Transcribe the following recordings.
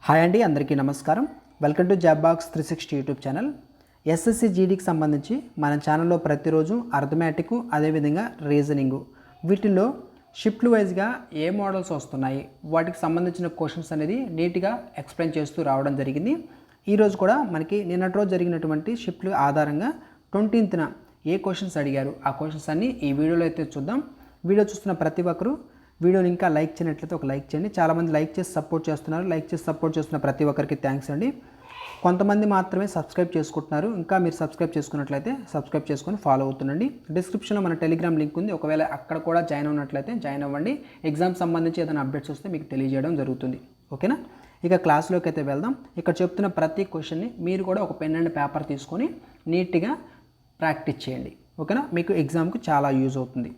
Hi అండి, అందరికీ నమస్కారం. Welcome to job box 360 YouTube channel. SSC జీడీకి సంబంధించి మన ఛానల్లో ప్రతిరోజు అర్థమెటిక్, అదేవిధంగా రీజనింగ్, వీటిల్లో షిఫ్ట్లు వైజ్గా ఏ మోడల్స్ వస్తున్నాయి, వాటికి సంబంధించిన క్వశ్చన్స్ అనేది నీట్గా ఎక్స్ప్లెయిన్ చేస్తూ రావడం జరిగింది. ఈరోజు కూడా మనకి నిన్నటి రోజు జరిగినటువంటి షిఫ్ట్లు ఆధారంగా 20th ఏ క్వశ్చన్స్ అడిగారు, ఆ క్వశ్చన్స్ అన్నీ ఈ వీడియోలో అయితే చూద్దాం. వీడియో చూస్తున్న ప్రతి ఒక్కరు వీడియోని ఇంకా లైక్ చేయనట్లయితే ఒక లైక్ చేయండి. చాలామంది లైక్ చేసి సపోర్ట్ చేస్తున్నారు. లైక్ చేసి సపోర్ట్ చేస్తున్న ప్రతి ఒక్కరికి థ్యాంక్స్ అండి. కొంతమంది మాత్రమే సబ్స్క్రైబ్ చేసుకుంటున్నారు. ఇంకా మీరు సబ్స్క్రైబ్ చేసుకున్నట్లయితే సబ్స్క్రైబ్ చేసుకొని ఫాలో అవుతుండండి. డిస్క్రిప్షన్లో మన టెలిగ్రామ్ లింక్ ఉంది. ఒకవేళ అక్కడ కూడా జాయిన్ అవునట్లయితే జాయిన్ అవ్వండి. ఎగ్జామ్ సంబంధించి ఏదైనా అప్డేట్స్ వస్తే మీకు తెలియజేయడం జరుగుతుంది. ఓకేనా? ఇక క్లాస్లోకి అయితే వెళ్దాం. ఇక్కడ చెప్తున్న ప్రతి క్వశ్చన్ని మీరు కూడా ఒక పెన్ అండ్ పేపర్ తీసుకొని నీట్గా ప్రాక్టీస్ చేయండి. ఓకేనా? మీకు ఎగ్జామ్కి చాలా యూజ్ అవుతుంది.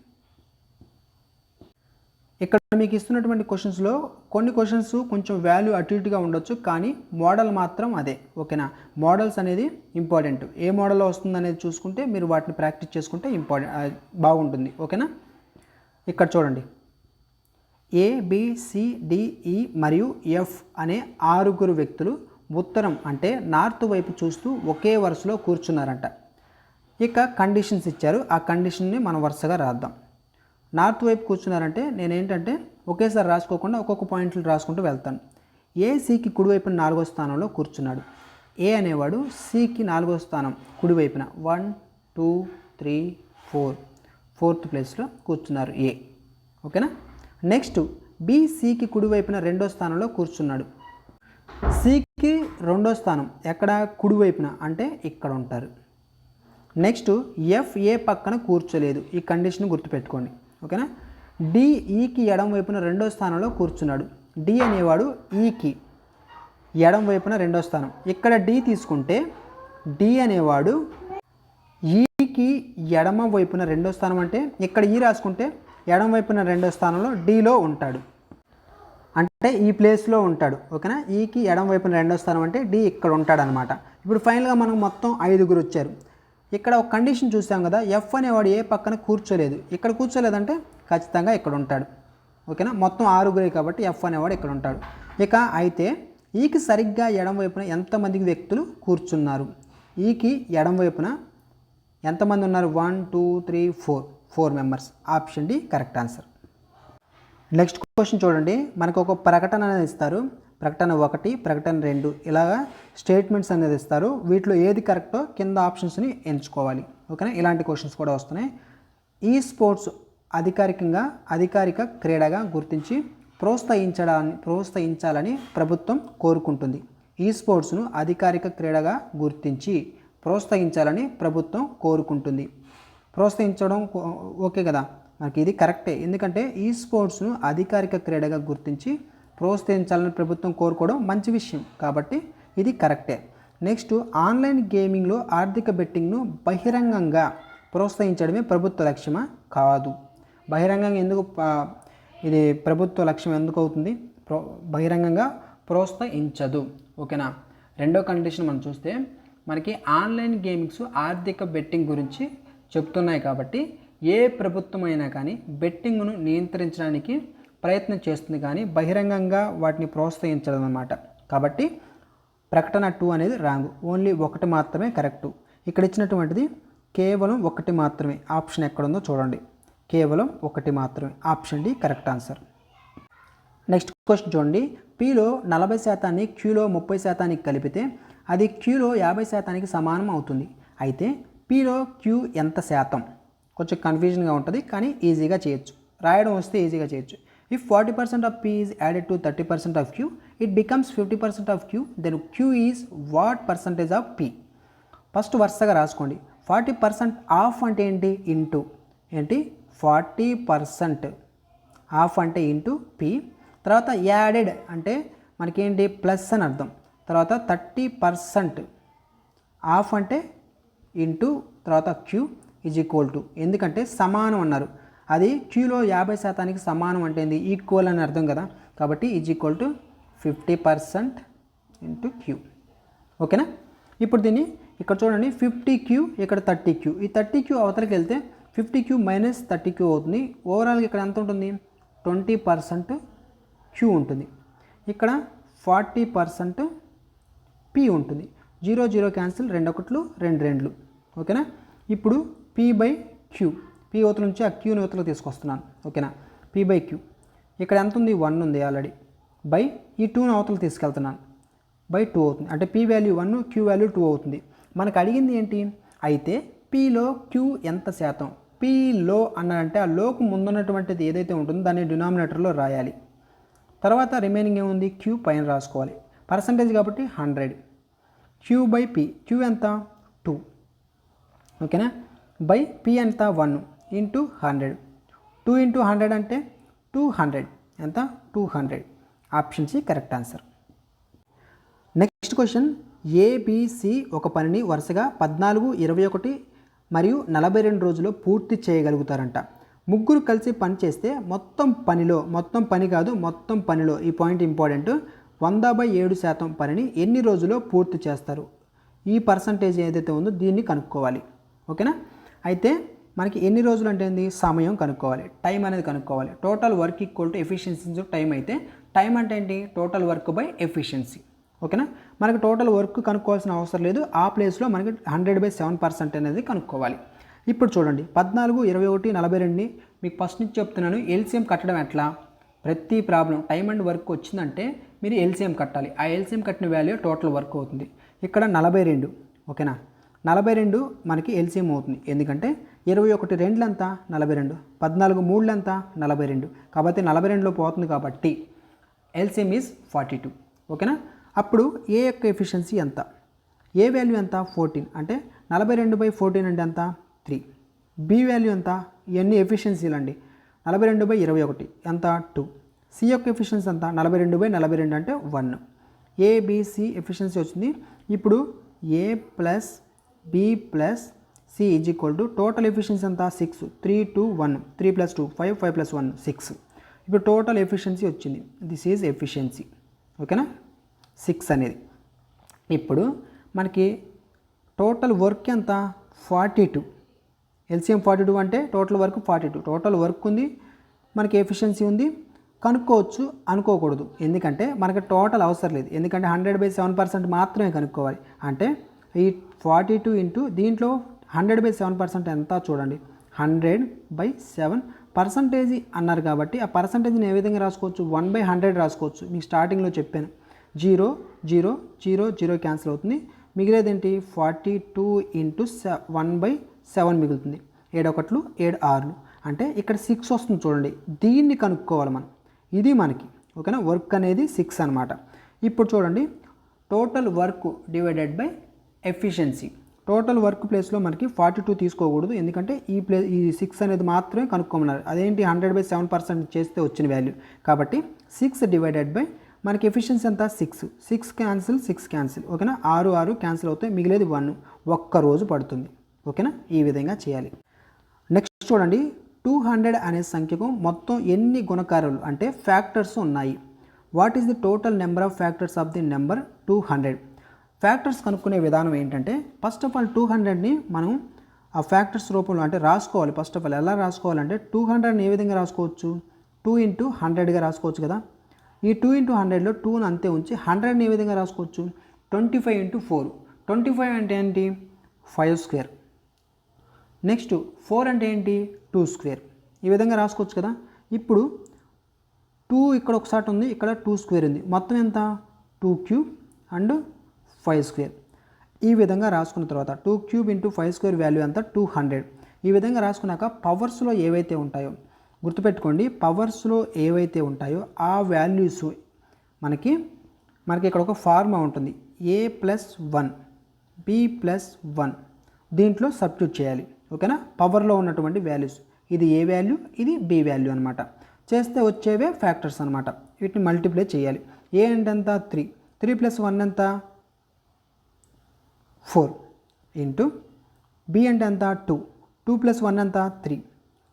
ఇక్కడ మీకు ఇస్తున్నటువంటి క్వశ్చన్స్లో కొన్ని క్వశ్చన్స్ కొంచెం వాల్యూ అటు ఇటుగా ఉండొచ్చు, కానీ మోడల్ మాత్రం అదే. ఓకేనా? మోడల్స్ అనేది ఇంపార్టెంట్. ఏ మోడల్లో వస్తుంది అనేది చూసుకుంటే మీరు వాటిని ప్రాక్టీస్ చేసుకుంటే బాగుంటుంది. ఓకేనా? ఇక్కడ చూడండి, ABCDE మరియు F అనే 6 వ్యక్తులు ఉత్తరం అంటే నార్త్ వైపు చూస్తూ ఒకే వరుసలో కూర్చున్నారంట. ఇక కండిషన్స్ ఇచ్చారు. ఆ కండిషన్ని మనం వరుసగా రాద్దాం. నార్త్ వైపు కూర్చున్నారంటే నేనేంటంటే ఒకేసారి రాసుకోకుండా ఒక్కొక్క పాయింట్లు రాసుకుంటూ వెళ్తాను. Cకి కుడివైపున 4వ స్థానంలో కూర్చున్నాడు. A అనేవాడు Cకి 4వ స్థానం కుడివైపున 1 2 3 4 4th ప్లేస్లో కూర్చున్నారు A. ఓకేనా? నెక్స్ట్ B Cకి కుడివైపున 2వ స్థానంలో కూర్చున్నాడు. Cకి 2వ స్థానం ఎక్కడ? కుడివైపున, అంటే ఇక్కడ ఉంటారు. నెక్స్ట్ F A పక్కన కూర్చోలేదు. ఈ కండిషన్ గుర్తుపెట్టుకోండి. ఓకేనా? D Eకి ఎడం వైపున 2వ స్థానంలో కూర్చున్నాడు. D అనేవాడు Eకి ఎడం వైపున 2వ స్థానం. ఇక్కడ D తీసుకుంటే D అనేవాడు Eకి ఎడమ వైపున 2వ స్థానం, అంటే ఇక్కడ E రాసుకుంటే ఎడం వైపున 2వ స్థానంలో Dలో ఉంటాడు, అంటే ఈ ప్లేస్లో ఉంటాడు. ఓకేనా? Eకి ఎడం వైపున 2వ స్థానం అంటే D ఇక్కడ ఉంటాడు అనమాట. ఇప్పుడు ఫైనల్గా మనకు మొత్తం 5 వచ్చారు. ఇక్కడ ఒక కండిషన్ చూసాం కదా, F అనేవాడు ఏ పక్కన కూర్చోలేదు. ఇక్కడ కూర్చోలేదంటే ఖచ్చితంగా ఇక్కడ ఉంటాడు. ఓకేనా? మొత్తం 6 కాబట్టి F అనేవాడు ఇక్కడ ఉంటాడు. ఇక అయితే ఈకి సరిగ్గా ఎడం వైపున ఎంతమంది వ్యక్తులు కూర్చున్నారు? ఈకి ఎడం వైపున ఎంతమంది ఉన్నారు? 1 2 3 4 members. Option D correct answer. Next question చూడండి. మనకు ఒక ప్రకటన అనేది ఇస్తారు. ప్రకటన 1, ప్రకటన 2 ఇలాగా స్టేట్మెంట్స్ అనేది ఇస్తారు. వీటిలో ఏది కరెక్టో కింద ఆప్షన్స్ని ఎంచుకోవాలి. ఓకేనా? ఇలాంటి క్వశ్చన్స్ కూడా వస్తున్నాయి. ఈ స్పోర్ట్స్ అధికారిక క్రీడగా గుర్తించి ప్రోత్సహించాలని ప్రభుత్వం కోరుకుంటుంది. ఈ స్పోర్ట్స్ను అధికారిక క్రీడగా గుర్తించి ప్రోత్సహించాలని ప్రభుత్వం కోరుకుంటుంది. ప్రోత్సహించడం ఓకే కదా, మనకి ఇది కరెక్టే. ఎందుకంటే ఈ స్పోర్ట్స్ను అధికారిక క్రీడగా గుర్తించి ప్రోత్సహించాలని ప్రభుత్వం కోరుకోవడం మంచి విషయం, కాబట్టి ఇది కరెక్టే. నెక్స్ట్, ఆన్లైన్ గేమింగ్లో ఆర్థిక బెట్టింగ్ను బహిరంగంగా ప్రోత్సహించడమే ప్రభుత్వ లక్ష్యమా? కాదు. బహిరంగంగా ఎందుకు ఇది ప్రభుత్వ లక్ష్యం ఎందుకు అవుతుంది? బహిరంగంగా ప్రోత్సహించదు. ఓకేనా? రెండో కండిషన్ మనం చూస్తే మనకి ఆన్లైన్ గేమింగ్స్ ఆర్థిక బెట్టింగ్ గురించి చెప్తున్నాయి, కాబట్టి ఏ ప్రభుత్వం అయినా కానీ బెట్టింగ్ను నియంత్రించడానికి ప్రయత్నం చేస్తుంది, కానీ బహిరంగంగా వాటిని ప్రోత్సహించడం అన్నమాట. కాబట్టి ప్రకటన 2 అనేది రాంగ్. ఓన్లీ 1 మాత్రమే కరెక్టు. ఇక్కడ ఇచ్చినటువంటిది కేవలం 1 మాత్రమే. ఆప్షన్ ఎక్కడుందో చూడండి. కేవలం 1 మాత్రమే. Option D correct answer. Next question చూడండి. Pలో 40% Qలో 30% కలిపితే అది Qలో 50% సమానం అవుతుంది. అయితే Pలో Q ఎంత శాతం? కొంచెం కన్ఫ్యూజన్గా ఉంటుంది, కానీ ఈజీగా చేయొచ్చు. రాయడం వస్తే ఈజీగా చేయొచ్చు. If 40% of P is added to 30% of Q, it becomes 50% of Q. Then Q is what percentage of P? First వరుసగా రాసుకోండి. 40% ఆఫ్ అంటే ఏంటి? ఇంటూ ఏంటి? 40% ఆఫ్ అంటే ఇంటూ P. తర్వాత యాడెడ్ అంటే మనకేంటి? ప్లస్ అని అర్థం. తర్వాత 30% ఆఫ్ అంటే ఇంటూ తర్వాత Q ఈజ్ ఈక్వల్ టు, ఎందుకంటే సమానం అన్నారు. అది Qలో 50% సమానం అంటే ఏంది? ఈక్వల్ అని అర్థం కదా, కాబట్టి is equal to 50% into Q. ఓకేనా? ఇప్పుడు దీన్ని ఇక్కడ చూడండి, 50Q ఇక్కడ 30Q. ఈ 30Q అవతలకి వెళ్తే 50Q మైనస్ 30Q అవుతుంది. ఓవరాల్గా ఇక్కడ ఎంత ఉంటుంది? 20% Q ఉంటుంది. ఇక్కడ 40% పి ఉంటుంది. 0 0 క్యాన్సిల్, 2 1 2 2. ఓకేనా. ఇప్పుడు పి బై క్యూ, పి అవతల నుంచి ఆ క్యూని అవతల తీసుకొస్తున్నాను. ఓకేనా. పి బై క్యూ ఇక్కడ ఎంత ఉంది, 1 ఉంది ఆల్రెడీ, బై ఈ 2ని అవతల తీసుకెళ్తున్నాను, బై 2 అవుతుంది. అంటే పి వాల్యూ 1, క్యూ వాల్యూ 2 అవుతుంది. మనకు అడిగింది ఏంటి, అయితే పిలో క్యూ ఎంత శాతం, పిలో అన్నారంటే ఆ లోకు ముందున్నటువంటిది ఏదైతే ఉంటుందో దాన్ని డినామినేటర్లో రాయాలి. తర్వాత రిమైనింగ్ ఏముంది, క్యూ పైన రాసుకోవాలి. పర్సంటేజ్ కాబట్టి 100, క్యూ బై పి, క్యూ ఎంత 2, ఓకేనా, బై పి ఎంత 1 ఇంటూ 100, 2 ఇంటూ 100 అంటే 200, ఎంత 200. Option C correct answer. Next question, ABC ఒక పనిని వరుసగా 14, 21 మరియు 42 రోజుల్లో పూర్తి చేయగలుగుతారంట. ముగ్గురు కలిసి పని చేస్తే మొత్తం పనిలో ఈ పాయింట్ ఇంపార్టెంట్, 100/7% పనిని ఎన్ని రోజుల్లో పూర్తి చేస్తారు? ఈ పర్సంటేజ్ ఏదైతే ఉందో దీన్ని కనుక్కోవాలి. ఓకేనా. అయితే మనకి ఎన్ని రోజులు అంటే ఏంది, సమయం కనుక్కోవాలి, టైం అనేది కనుక్కోవాలి. Total work equal to efficiency time అయితే టైం అంటే ఏంటి, టోటల్ వర్క్ బై ఎఫిషియన్సీ. ఓకేనా. మనకి టోటల్ వర్క్ కనుక్కోవాల్సిన అవసరం లేదు, ఆ ప్లేస్లో మనకి 100/7% అనేది కనుక్కోవాలి. ఇప్పుడు చూడండి, 14, 21, 42ని మీకు ఫస్ట్ నుంచి చెప్తున్నాను. ఎల్సిఎం కట్టడం ఎట్లా, ప్రతి ప్రాబ్లం టైం అండ్ వర్క్ వచ్చిందంటే మీరు ఎల్సిఎం కట్టాలి. ఆ ఎల్సిఎం కట్టిన వాల్యూ టోటల్ వర్క్ అవుతుంది. ఇక్కడ 42, ఓకేనా, 42 మనకి ఎల్సిఎం అవుతుంది. ఎందుకంటే 21 2 ఎంత 42, 14 3 ఎంత 42, కాబట్టి 42లో పోతుంది కాబట్టి ఎల్సిఎం ఈజ్ 42. ఓకేనా. అప్పుడు ఏ యొక్క ఎఫిషియన్సీ ఎంత, ఏ వాల్యూ ఎంత 14, అంటే 42/14 అంటే ఎంత 3. బి వాల్యూ ఎంత, ఇవన్నీ ఎఫిషియన్సీలు అండి, 42/21 ఎంత 2. సి యొక్క ఎఫిషియన్సీ ఎంత, 42/42 అంటే 1. ఏబిసి ఎఫిషియన్సీ వచ్చింది. ఇప్పుడు A plus B plus C is equal to total efficiency ఎంత 6, 3 2 1, 3 + 2 5, 5 + 1 6. ఇప్పుడు టోటల్ ఎఫిషియన్సీ వచ్చింది, దిస్ ఈజ్ ఎఫిషియన్సీ. ఓకేనా, 6 అనేది. ఇప్పుడు మనకి టోటల్ వర్క్ ఎంత 42, ఎల్సిఎం 42 అంటే టోటల్ వర్క్ 42. టోటల్ వర్క్ ఉంది, మనకి ఎఫిషియన్సీ ఉంది, కనుక్కోవచ్చు అనుకోకూడదు. ఎందుకంటే మనకి టోటల్ అవసరం లేదు, ఎందుకంటే 100/7% మాత్రమే కనుక్కోవాలి. అంటే ఈ 42 ఇంటూ దీంట్లో 100/7% ఎంత చూడండి, 100/7% అన్నారు కాబట్టి ఆ పర్సంటేజ్ని ఏ విధంగా రాసుకోవచ్చు, 1/100 రాసుకోవచ్చు. మీకు స్టార్టింగ్లో చెప్పాను, 0 0 0 0 క్యాన్సిల్ అవుతుంది, మిగిలేది ఏంటి 42 ఇంటూ 1/7 మిగులుతుంది. 7 1 7 6, అంటే ఇక్కడ 6 వస్తుంది చూడండి, దీన్ని కనుక్కోవాలి మనం. ఇది మనకి ఓకేనా, వర్క్ అనేది 6 అనమాట. ఇప్పుడు చూడండి, total work divided by efficiency. Total work ప్లేస్లో మనకి 42 తీసుకోకూడదు, ఎందుకంటే ఈ 6 అనేది మాత్రమే కనుక్కోమన్నారు. అదేంటి 100/7% చేస్తే వచ్చిన వాల్యూ, కాబట్టి 6 డివైడెడ్ బై మనకి ఎఫిషియన్సీ ఎంత 6, 6 క్యాన్సిల్ 6 క్యాన్సిల్, ఓకేనా, 6 6 క్యాన్సిల్ అవుతాయి, మిగిలేది 1. ఒక్క రోజు పడుతుంది. ఓకేనా, ఈ విధంగా చేయాలి. నెక్స్ట్ చూడండి, 200 అనే సంఖ్యకు మొత్తం ఎన్ని గుణకారాలు అంటే ఫ్యాక్టర్స్ ఉన్నాయి? What is the total number of factors of the number 200? Factors కనుక్కునే విధానం ఏంటంటే, ఫస్ట్ ఆఫ్ ఆల్ 200ని మనం ఆ ఫ్యాక్టర్స్ రూపంలో అంటే రాసుకోవాలి. ఫస్ట్ ఆఫ్ ఆల్ ఎలా రాసుకోవాలంటే 200ని ఏ విధంగా రాసుకోవచ్చు, 2 × 100గా రాసుకోవచ్చు కదా. ఈ 2 × 100లో 2ని అంతే ఉంచి 100ని ఏ విధంగా రాసుకోవచ్చు, 25 × 4. 25 అంటే ఏంటి 5². నెక్స్ట్ 4 అంటే ఏంటి 2². ఈ విధంగా రాసుకోవచ్చు కదా. ఇప్పుడు 2 ఇక్కడ ఒకసారి ఉంది, ఇక్కడ 2² ఉంది, మొత్తం ఎంత 2³ అండ్ 5². ఈ విధంగా రాసుకున్న తర్వాత 2³ × 5² వాల్యూ ఎంత 200. ఈ విధంగా రాసుకున్నాక పవర్స్లో ఏవైతే ఉంటాయో గుర్తుపెట్టుకోండి, పవర్స్లో ఏవైతే ఉంటాయో ఆ వాల్యూస్ మనకి ఇక్కడ ఒక ఫార్ములా ఉంటుంది, a+1 b+1, దీంట్లో సబ్స్టిట్యూట్ చేయాలి. ఓకేనా, పవర్లో ఉన్నటువంటి వాల్యూస్, ఇది ఏ వాల్యూ, ఇది బి వాల్యూ అనమాట. చేస్తే వచ్చేవే ఫ్యాక్టర్స్ అనమాట. వీటిని మల్టిప్లై చేయాలి. ఏ అంటే ఎంత 3, 3 + 1 ఎంత 4 ఇంటూ బి అంటే ఎంత 2, 2 + 1 ఎంత 3,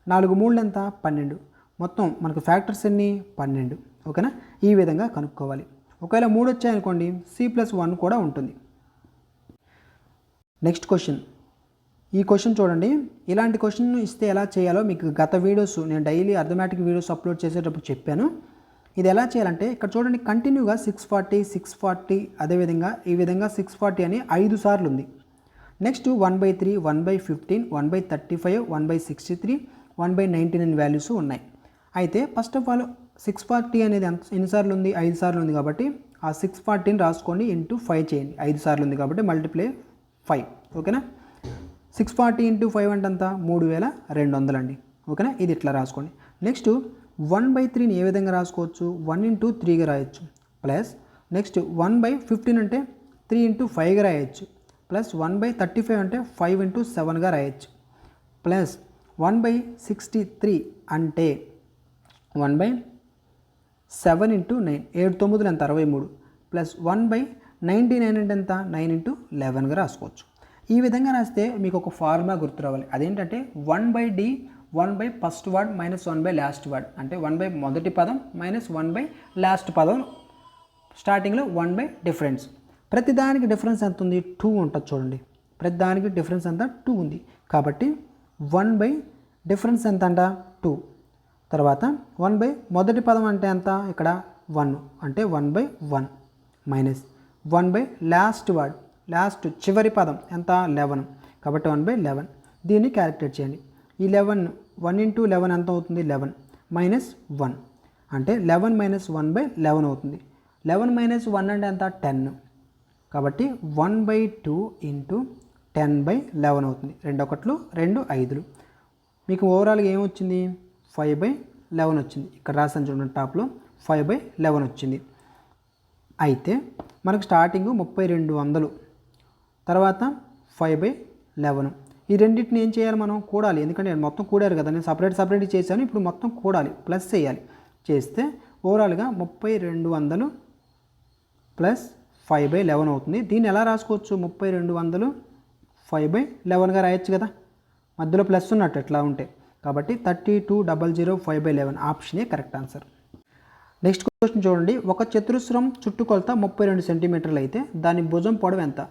4 3 ఎంత 12. మొత్తం మనకు ఫ్యాక్టర్స్ ఎన్ని 12. ఓకేనా, ఈ విధంగా కనుక్కోవాలి. ఒకవేళ 3 వచ్చాయనుకోండి c+1 కూడా ఉంటుంది. నెక్స్ట్ క్వశ్చన్, ఈ క్వశ్చన్ చూడండి, ఇలాంటి క్వశ్చన్ ఇస్తే ఎలా చేయాలో మీకు గత వీడియోస్ నేను డైలీ అర్థమెటిక్ వీడియోస్ అప్లోడ్ చేసేటప్పుడు చెప్పాను. ఇది ఎలా చేయాలంటే ఇక్కడ చూడండి కంటిన్యూగా 640 అదేవిధంగా ఈ విధంగా 640 అని 5 సార్లు ఉంది. నెక్స్ట్ 1/3, 1/15, 1/35, 1/63, 1/99 వాల్యూస్ ఉన్నాయి. అయితే ఫస్ట్ ఆఫ్ ఆల్ 640 అనేది ఎన్నిసార్లు ఉంది? 5 సార్లు ఉంది కాబట్టి ఆ 640ని రాసుకోండి, ఇంటూ 5 చేయండి. 5 సార్లు ఉంది కాబట్టి మల్టిప్లై 5. ఓకేనా? 640 ఇంటూ 5 అంటే అంత 3200 అండి. ఓకేనా? ఇది ఇట్లా రాసుకోండి. నెక్స్ట్ 1/3ని ఏ విధంగా రాసుకోవచ్చు? 1 ఇంటూ 3గా రాయొచ్చు. ప్లస్ నెక్స్ట్ 1/15 అంటే 3 ఇంటూ 5గా రాయొచ్చు. ప్లస్ 1/35 అంటే 5 ఇంటూ 7గా రాయొచ్చు. ప్లస్ 1/63 అంటే 1/7 ఇంటూ 9, 7 9 ఎంత? 63. ప్లస్ 1/99 అంటే ఎంత? 9 ఇంటూ 11గా రాసుకోవచ్చు. ఈ విధంగా రాస్తే మీకు ఒక ఫార్ములా గుర్తు రావాలి. అదేంటంటే 1/d 1 first word minus 1 last word, అంటే 1 మొదటి పదం మైనస్ 1 లాస్ట్ పదం. స్టార్టింగ్లో 1 డిఫరెన్స్. ప్రతి దానికి డిఫరెన్స్ ఎంత ఉంది? 2 ఉంటుంది చూడండి. ప్రతి దానికి డిఫరెన్స్ ఎంత? 2 ఉంది. కాబట్టి 1 డిఫరెన్స్ ఎంత అంట? 2. తర్వాత 1 మొదటి పదం అంటే ఎంత? ఇక్కడ 1 అంటే 1/1 మైనస్ 1 లాస్ట్ వర్డ్, లాస్ట్ చివరి పదం ఎంత? 11 కాబట్టి 1/11. దీన్ని క్యాలిక్యులేట్ చేయండి. ఈ 1 ఇంటూ 11 ఎంత అవుతుంది? 11 మైనస్ 1 అంటే 11 మైనస్ 1/11 అవుతుంది. 11 మైనస్ 1 అంటే ఎంత? 10. కాబట్టి 1/2 ఇంటూ 10/11 అవుతుంది. 2 1 2 5. మీకు ఓవరాల్గా ఏమొచ్చింది? 5/11 వచ్చింది. ఇక్కడ రాసాను చూడండి టాప్లో 5/11 వచ్చింది. అయితే మనకు స్టార్టింగ్ 3200, తర్వాత 5/11. ఈ రెండింటిని ఏం చేయాలి? మనం కూడాలి. ఎందుకంటే మొత్తం కూడారు కదా, నేను సపరేట్ చేశాను. ఇప్పుడు మొత్తం కూడాలి, ప్లస్ చేయాలి. చేస్తే ఓవరాల్గా 3200 ప్లస్ 5/11 అవుతుంది. దీన్ని ఎలా రాసుకోవచ్చు? 3200 5/11గా రాయొచ్చు కదా, మధ్యలో ప్లస్ ఉన్నట్టు ఎట్లా ఉంటే. కాబట్టి 3200 5/11 ఆప్షనే కరెక్ట్ ఆన్సర్. నెక్స్ట్ క్వశ్చన్ చూడండి. ఒక చతురస్రం చుట్టుకొలత 32 సెంటీమీటర్లు అయితే దాని భుజం పొడవు ఎంత?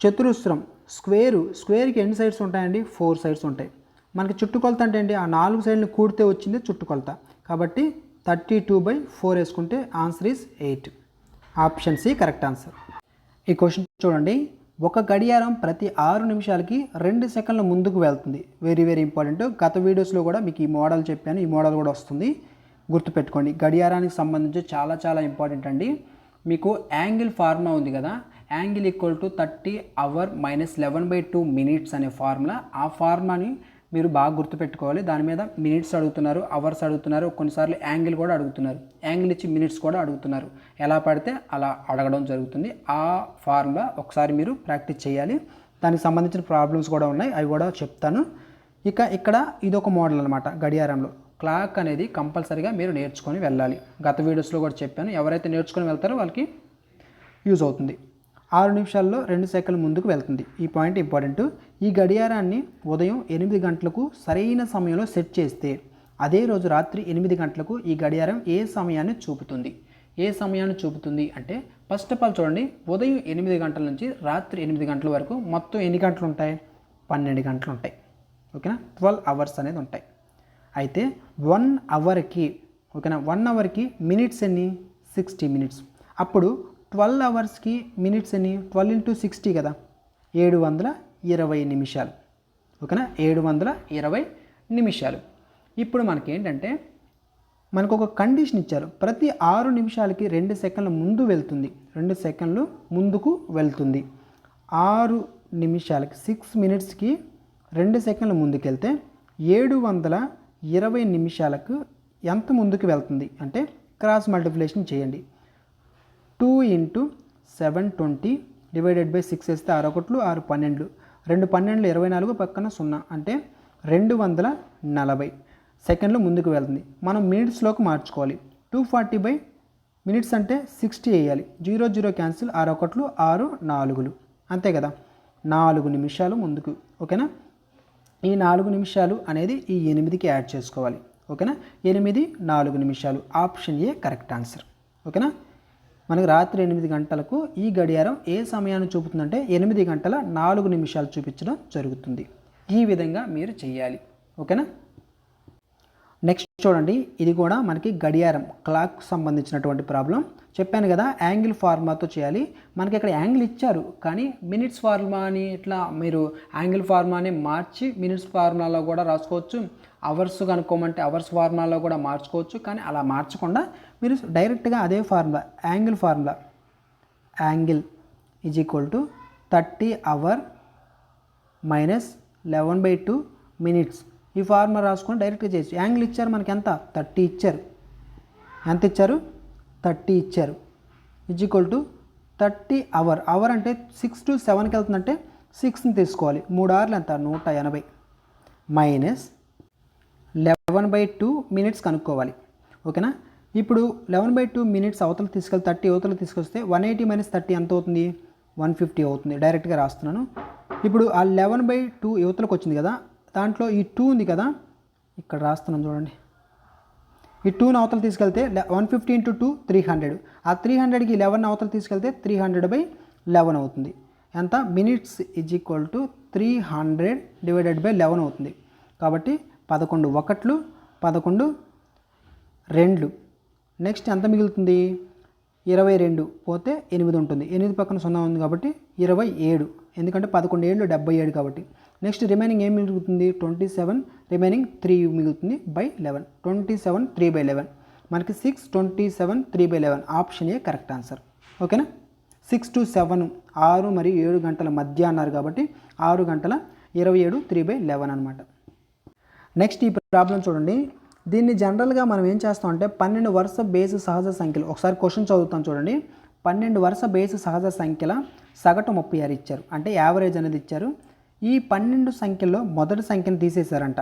చతురస్రం స్క్వేర్కి ఎన్ని సైడ్స్ ఉంటాయండి? 4 సైడ్స్ ఉంటాయి. మనకి చుట్టుకొలత అంటే ఏంటి? ఆ 4 సైడ్ని కూడితే వచ్చింది చుట్టుకొలత. కాబట్టి 32/4 వేసుకుంటే answer is 8. Option C correct answer. ఈ క్వశ్చన్ చూడండి. ఒక గడియారం ప్రతి 6 నిమిషాలకి 2 సెకండ్ల ముందుకు వెళ్తుంది. Very important. గత వీడియోస్లో కూడా మీకు ఈ మోడల్ చెప్పాను, ఈ మోడల్ కూడా వస్తుంది, గుర్తుపెట్టుకోండి. గడియారానికి సంబంధించి చాలా ఇంపార్టెంట్ అండి. మీకు యాంగిల్ ఫార్ములా ఉంది కదా, angle equal to 30 hour minus 11/2 minutes అనే ఫార్ములా. ఆ ఫార్ములాని మీరు బాగా గుర్తుపెట్టుకోవాలి. దాని మీద మినిట్స్ అడుగుతున్నారు, అవర్స్ అడుగుతున్నారు, కొన్నిసార్లు యాంగిల్ కూడా అడుగుతున్నారు. యాంగిల్ ఇచ్చి మినిట్స్ కూడా అడుగుతున్నారు. ఎలా పడితే అలా అడగడం జరుగుతుంది. ఆ ఫార్ములా ఒకసారి మీరు ప్రాక్టీస్ చేయాలి. దానికి సంబంధించిన ప్రాబ్లమ్స్ కూడా ఉన్నాయి, అవి కూడా చెప్తాను. ఇక్కడ ఇదొక మోడల్ అనమాట. గడియారంలో క్లాక్ అనేది కంపల్సరీగా మీరు నేర్చుకొని వెళ్ళాలి. గత వీడియోస్లో కూడా చెప్పాను. ఎవరైతే నేర్చుకొని వెళ్తారో వాళ్ళకి యూజ్ అవుతుంది. 6 నిమిషాల్లో 2 సెకండ్ల ముందుకు వెళ్తుంది. ఈ పాయింట్ ఇంపార్టెంట్. ఈ గడియారాన్ని ఉదయం 8 గంటలకు సరైన సమయంలో సెట్ చేస్తే అదే రోజు రాత్రి 8 గంటలకు ఈ గడియారం ఏ సమయాన్ని చూపుతుంది? ఏ సమయాన్ని చూపుతుంది అంటే ఫస్ట్ ఆఫ్ ఆల్ చూడండి, ఉదయం 8 గంటల నుంచి రాత్రి 8 గంటల వరకు మొత్తం ఎన్ని గంటలు ఉంటాయి? 12 గంటలు ఉంటాయి. ఓకేనా? 12 అవర్స్ అనేది ఉంటాయి. అయితే 1 అవర్కి, ఓకేనా, 1 అవర్కి మినిట్స్ ఎన్ని? 60 మినిట్స్. అప్పుడు 12 అవర్స్కి మినిట్స్ ఎన్ని? 12 ఇంటూ 60 కదా, 720 నిమిషాలు. ఓకేనా? 720 నిమిషాలు. ఇప్పుడు మనకేంటంటే మనకు ఒక కండిషన్ ఇచ్చారు. ప్రతి 6 నిమిషాలకి 2 సెకండ్ల ముందు వెళ్తుంది. 2 సెకండ్లు ముందుకు వెళ్తుంది. 6 నిమిషాలకి 6 మినిట్స్కి 2 సెకండ్ల ముందుకు వెళ్తే 720 నిమిషాలకు ఎంత ముందుకు వెళ్తుంది అంటే క్రాస్ మల్టిప్లికేషన్ చేయండి. 2 ఇంటూ 720 డివైడెడ్ బై 6 వేస్తే 6 1 6 12, 2 12 24 పక్కన 0 అంటే 240 సెకండ్లు ముందుకు వెళ్తుంది. మనం మినిట్స్లోకి మార్చుకోవాలి. 240 మినిట్స్ అంటే 60 వేయాలి. 0 0 క్యాన్సిల్, 6 1 6 4, అంతే కదా, 4 నిమిషాలు ముందుకు. ఓకేనా? ఈ 4 నిమిషాలు అనేది ఈ 8కి యాడ్ చేసుకోవాలి. ఓకేనా? 8 4 నిమిషాలు. Option A correct answer. ఓకేనా? మనకు రాత్రి 8 గంటలకు ఈ గడియారం ఏ సమయాన్ని చూపుతుందంటే 8 గంటల 4 నిమిషాలు చూపించడం జరుగుతుంది. ఈ విధంగా మీరు చేయాలి. ఓకేనా? నెక్స్ట్ చూడండి, ఇది కూడా మనకి గడియారం క్లాక్ సంబంధించినటువంటి ప్రాబ్లం. చెప్పాను కదా యాంగిల్ ఫార్ములాతో చేయాలి. మనకి ఇక్కడ యాంగిల్ ఇచ్చారు, కానీ మినిట్స్ ఫార్ములా అని ఇట్లా మీరు యాంగిల్ ఫార్ములాని మార్చి మినిట్స్ ఫార్ములాలో కూడా రాసుకోవచ్చు. అవర్స్ కనుక్కోమంటే అవర్స్ ఫార్ములాలో కూడా మార్చుకోవచ్చు. కానీ అలా మార్చకుండా మీరు డైరెక్ట్గా అదే formula angle is equal to 30 hour minus 11/2 minutes ఈ ఫార్ములా రాసుకొని డైరెక్ట్గా చేయొచ్చు. యాంగిల్ ఇచ్చారు మనకి ఎంత 30 ఇచ్చారు. ఎంత ఇచ్చారు 30 ఇచ్చారు. ఈజ్ ఈక్వల్ టు 30 అవర్ అంటే 6 to 7కి వెళ్తుందంటే 6ని తీసుకోవాలి. 3 hours ఎంత 180 మైనస్ 11/2 మినిట్స్ కనుక్కోవాలి. ఓకేనా. ఇప్పుడు 11/2 మినిట్స్ అవతల తీసుకెళ్ళి 30 అవతల తీసుకొస్తే 180 మైనస్ 30 ఎంత అవుతుంది 150 అవుతుంది. డైరెక్ట్గా రాస్తున్నాను. ఇప్పుడు ఆ 11/2 యువతలకు వచ్చింది కదా, దాంట్లో ఈ 2 ఉంది కదా, ఇక్కడ రాస్తున్నాను చూడండి. ఈ 2ని అవతల తీసుకెళ్తే 150 × 2 300. ఆ 300కి 11 అవతల తీసుకెళ్తే 300/11 అవుతుంది. ఎంత మినిట్స్ ఈజ్ ఈక్వల్ టు 300/11 అవుతుంది. కాబట్టి 11 ఒకట్లు 11 2. నెక్స్ట్ ఎంత మిగులుతుంది 22 పోతే 8 ఉంటుంది. 8 పక్కన 0 ఉంది కాబట్టి 27. ఎందుకంటే 11 7 77 కాబట్టి. నెక్స్ట్ రిమైనింగ్ ఏం మిగులుతుంది 27, రిమైనింగ్ 3 మిగులుతుంది బై 11. 27 3/11 మనకి 6 27 3/11 ఆప్షన్ ఏ కరెక్ట్ ఆన్సర్. ఓకేనా. 6 to 7 6 మరియు 7 గంటల మధ్య అన్నారు కాబట్టి 6 గంటల 27 3/11 అనమాట. నెక్స్ట్ ఈ ప్రాబ్లం చూడండి. దీన్ని జనరల్గా మనం ఏం చేస్తాం అంటే 12 వరుస బేసు సహజ సంఖ్యలు, ఒకసారి క్వశ్చన్ చదువుతాం చూడండి. 12 వరుస బేసు సహజ సంఖ్యల సగటు 36 ఇచ్చారు, అంటే యావరేజ్ అనేది ఇచ్చారు. ఈ 12 సంఖ్యల్లో మొదటి సంఖ్యను తీసేశారంట.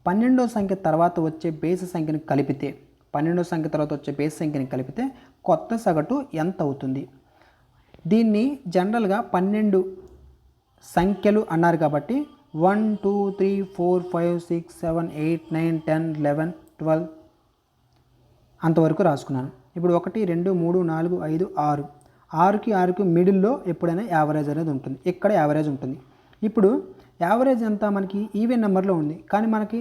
12వ సంఖ్య తర్వాత వచ్చే బేసు సంఖ్యను కలిపితే 12వ సంఖ్య తర్వాత వచ్చే బేసు సంఖ్యని కలిపితే కొత్త సగటు ఎంత అవుతుంది? దీన్ని జనరల్గా 12 సంఖ్యలు అన్నారు కాబట్టి 1 2 3 4 5 6 7 8 9 10 11 12 అంతవరకు రాసుకున్నాను. ఇప్పుడు 1 2 3 4 5 6 6కి 6కి మిడిల్లో ఎప్పుడైనా యావరేజ్ అనేది ఉంటుంది. ఇక్కడ యావరేజ్ ఉంటుంది. ఇప్పుడు యావరేజ్ ఎంత మనకి ఈవెన్ నెంబర్లో ఉంది, కానీ మనకి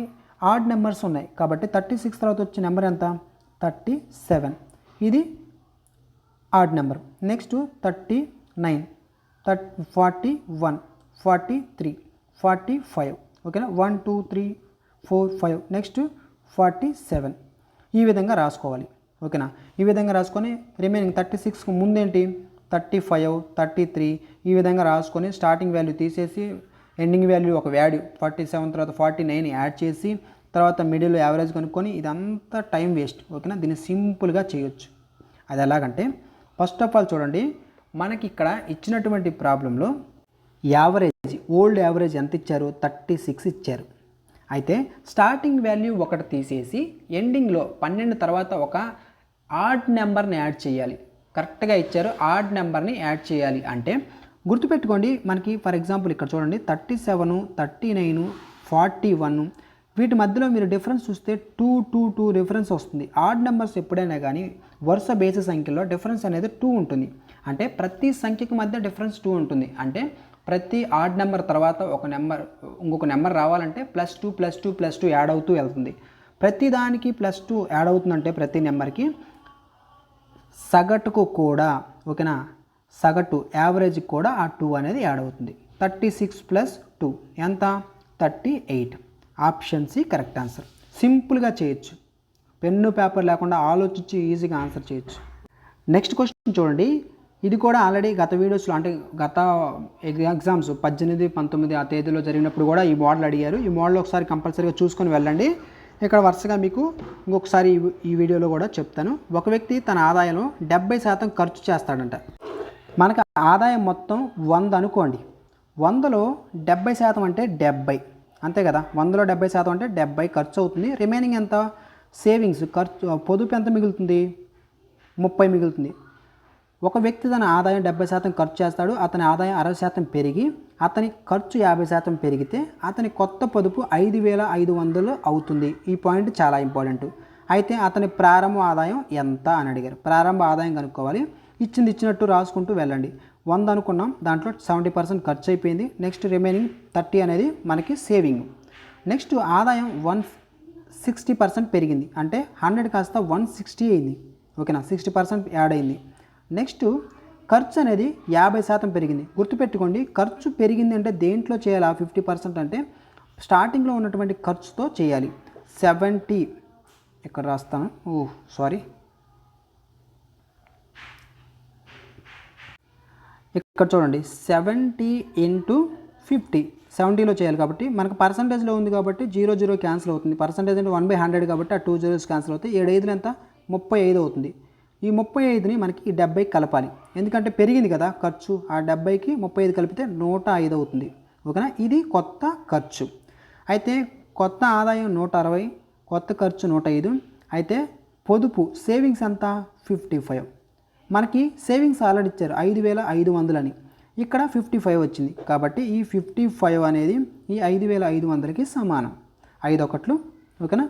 ఆడ్ నెంబర్స్ ఉన్నాయి కాబట్టి 36 తర్వాత వచ్చే నెంబర్ ఎంత 37. ఇది ఆడ్ నెంబర్. నెక్స్ట్ 39 41 43 45. ఓకేనా. 1 2 3 4 5 నెక్స్ట్ 47. ఈ విధంగా రాసుకోవాలి. ఓకేనా. ఈ విధంగా రాసుకొని రిమైనింగ్ 36కు ముందేంటి 35 33 ఈ విధంగా రాసుకొని స్టార్టింగ్ వాల్యూ తీసేసి ఎండింగ్ వాల్యూ ఒక వాల్యూ 47 తర్వాత 49 యాడ్ చేసి తర్వాత మిడిల్ యావరేజ్ కనుక్కొని ఇదంతా టైం వేస్ట్. ఓకేనా. దీన్ని సింపుల్గా చేయొచ్చు. అది ఎలాగంటే ఫస్ట్ ఆఫ్ ఆల్ చూడండి, మనకి ఇక్కడ ఇచ్చినటువంటి ప్రాబ్లంలో యావరేజ్ ఓల్డ్ యావరేజ్ ఎంత ఇచ్చారు 36 ఇచ్చారు. అయితే స్టార్టింగ్ వాల్యూ ఒకటి తీసేసి ఎండింగ్లో 12 తర్వాత ఒక ఆడ్ నెంబర్ని యాడ్ చేయాలి. కరెక్ట్గా ఇచ్చారు, ఆడ్ నెంబర్ని యాడ్ చేయాలి. అంటే గుర్తుపెట్టుకోండి, మనకి ఫర్ ఎగ్జాంపుల్ ఇక్కడ చూడండి 37 39 41 వీటి మధ్యలో మీరు డిఫరెన్స్ చూస్తే 2 డిఫరెన్స్ వస్తుంది. ఆడ్ నెంబర్స్ ఎప్పుడైనా కానీ వరుస బేసి సంఖ్యలో డిఫరెన్స్ అనేది 2 ఉంటుంది. అంటే ప్రతి సంఖ్యకు మధ్య డిఫరెన్స్ 2 ఉంటుంది. అంటే ప్రతి ఆడ్ నెంబర్ తర్వాత ఒక నెంబర్ ఇంకొక నెంబర్ రావాలంటే +2 యాడ్ అవుతూ వెళ్తుంది. ప్రతి దానికి +2 యాడ్ అవుతుందంటే ప్రతి నెంబర్కి సగటుకు కూడా, ఓకేనా, సగటు యావరేజ్కి కూడా ఆ 2 అనేది యాడ్ అవుతుంది. 36 + 2 ఎంత 38. Option C correct answer. సింపుల్గా చేయొచ్చు, పెన్ను పేపర్ లేకుండా ఆలోచించి ఈజీగా ఆన్సర్ చేయొచ్చు. నెక్స్ట్ క్వశ్చన్ చూడండి. ఇది కూడా ఆల్రెడీ గత వీడియోస్లో అంటే గత ఎగ్జామ్స్ 18 19 ఆ తేదీలో జరిగినప్పుడు కూడా ఈ మోడల్ అడిగారు. ఈ మోడల్ ఒకసారి కంపల్సరీగా చూసుకొని వెళ్ళండి. ఇక్కడ వరుసగా మీకు ఇంకొకసారి ఈ వీడియోలో కూడా చెప్తాను. ఒక వ్యక్తి తన ఆదాయంలో 70% ఖర్చు చేస్తాడంట. మనకు ఆదాయం మొత్తం 100 అనుకోండి. 100లో 70% అంటే 70, అంతే కదా. 100లో 70% అంటే 70 ఖర్చు అవుతుంది. రిమైనింగ్ ఎంత సేవింగ్స్ ఖర్చు పొదుపు ఎంత మిగులుతుంది 30 మిగులుతుంది. ఒక వ్యక్తి తన ఆదాయం 70% ఖర్చు చేస్తాడు. అతని ఆదాయం 60% పెరిగి అతని ఖర్చు 50% పెరిగితే అతని కొత్త పొదుపు 5500 అవుతుంది. ఈ పాయింట్ చాలా ఇంపార్టెంట్. అయితే అతని ప్రారంభ ఆదాయం ఎంత అని అడిగారు. ప్రారంభ ఆదాయం కనుక్కోవాలి. ఇచ్చినట్టు రాసుకుంటూ వెళ్ళండి. 100 అనుకున్నాం, దాంట్లో 70% ఖర్చు అయిపోయింది. నెక్స్ట్ రిమైనింగ్ 30 అనేది మనకి సేవింగ్. నెక్స్ట్ ఆదాయం 60% పెరిగింది, అంటే 100 కాస్త 160 అయింది. ఓకేనా, 60% యాడ్ అయింది. నెక్స్ట్ ఖర్చు అనేది 50% పెరిగింది. గుర్తుపెట్టుకోండి, ఖర్చు పెరిగింది అంటే దేంట్లో చేయాలి? 50% అంటే స్టార్టింగ్లో ఉన్నటువంటి ఖర్చుతో చేయాలి. 70 ఇక్కడ రాస్తాను, ఇక్కడ చూడండి, 70 ఇంటూ 50, 70లో చేయాలి కాబట్టి మనకు పర్సంటేజ్లో ఉంది కాబట్టి 0 క్యాన్సిల్ అవుతుంది. పర్సంటేజ్ అంటే 1/100 కాబట్టి ఆ 2 zeros క్యాన్సిల్ అవుతాయి. 7 5 ఎంత? 35 అవుతుంది. ఈ 35ని మనకి ఈ 70 కలపాలి, ఎందుకంటే పెరిగింది కదా ఖర్చు. ఆ 70కి 35 కలిపితే 105 అవుతుంది. ఓకేనా, ఇది కొత్త ఖర్చు. అయితే కొత్త ఆదాయం 160, కొత్త ఖర్చు 105. అయితే పొదుపు సేవింగ్స్ ఎంత? 55. మనకి సేవింగ్స్ ఆల్రెడీ ఇచ్చారు 5500 అని, ఇక్కడ 55 వచ్చింది కాబట్టి ఈ 55 అనేది ఈ 5500కి సమానం. 5 ఒకట్లు. ఓకేనా,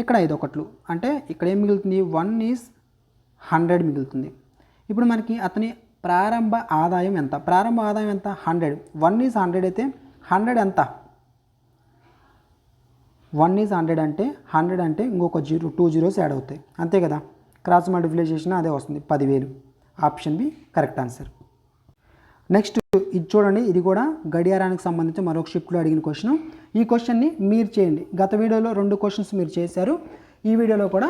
ఇక్కడ 5 ఒకట్లు అంటే ఇక్కడ ఏం మిగులుతుంది? 1/100 మిగులుతుంది. ఇప్పుడు మనకి అతని ప్రారంభ ఆదాయం ఎంత? ప్రారంభ ఆదాయం ఎంత? 100. 1/100 అయితే 100 ఎంత? 1/100 అంటే 100 అంటే ఇంకొక 2 zeros యాడ్ అవుతాయి, అంతే కదా. క్రాస్ మల్టిప్లై చేసినా అదే వస్తుంది, 10,000. Option B correct answer. Next ఇది చూడండి, ఇది కూడా గడియారానికి సంబంధించి మరొక షిఫ్ట్లో అడిగిన క్వశ్చన్. ఈ క్వశ్చన్ని మీరు చేయండి. గత వీడియోలో 2 క్వశ్చన్స్ మీరు చేశారు. ఈ వీడియోలో కూడా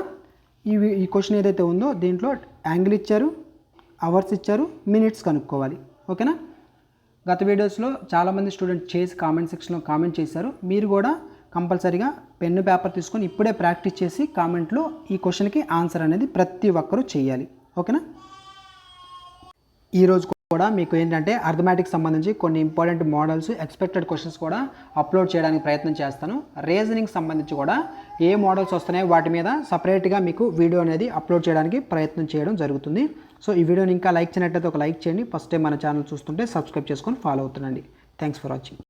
ఈ క్వశ్చన్ ఏదైతే ఉందో దీంట్లో యాంగిల్ ఇచ్చారు, అవర్స్ ఇచ్చారు, మినిట్స్ కనుక్కోవాలి. ఓకేనా, గత వీడియోస్లో చాలామంది స్టూడెంట్ చేసి కామెంట్ సెక్షన్లో కామెంట్ చేశారు. మీరు కూడా కంపల్సరీగా పెన్ను పేపర్ తీసుకొని ఇప్పుడే ప్రాక్టీస్ చేసి కామెంట్లో ఈ క్వశ్చన్కి ఆన్సర్ అనేది ప్రతి ఒక్కరూ చేయాలి. ఓకేనా, ఈరోజు కూడా మీకు ఏంటంటే అర్థమెటిక్స్ సంబంధించి కొన్ని ఇంపార్టెంట్ మోడల్స్, ఎక్స్పెక్టెడ్ క్వశ్చన్స్ కూడా అప్లోడ్ చేయడానికి ప్రయత్నం చేస్తాను. రీజనింగ్ సంబంధించి కూడా ఏ మోడల్స్ వస్తున్నాయో వాటి మీద సపరేట్గా మీకు వీడియో అనేది అప్లోడ్ చేయడానికి ప్రయత్నం చేయడం జరుగుతుంది. సో ఈ వీడియోని ఇంకా లైక్ చేయనట్లయితే ఒక లైక్ చేయండి. ఫస్ట్ టైం మన ఛానల్ చూస్తుంటే సబ్స్క్రైబ్ చేసుకొని ఫాలో అవుతుండండి. Thanks for watching.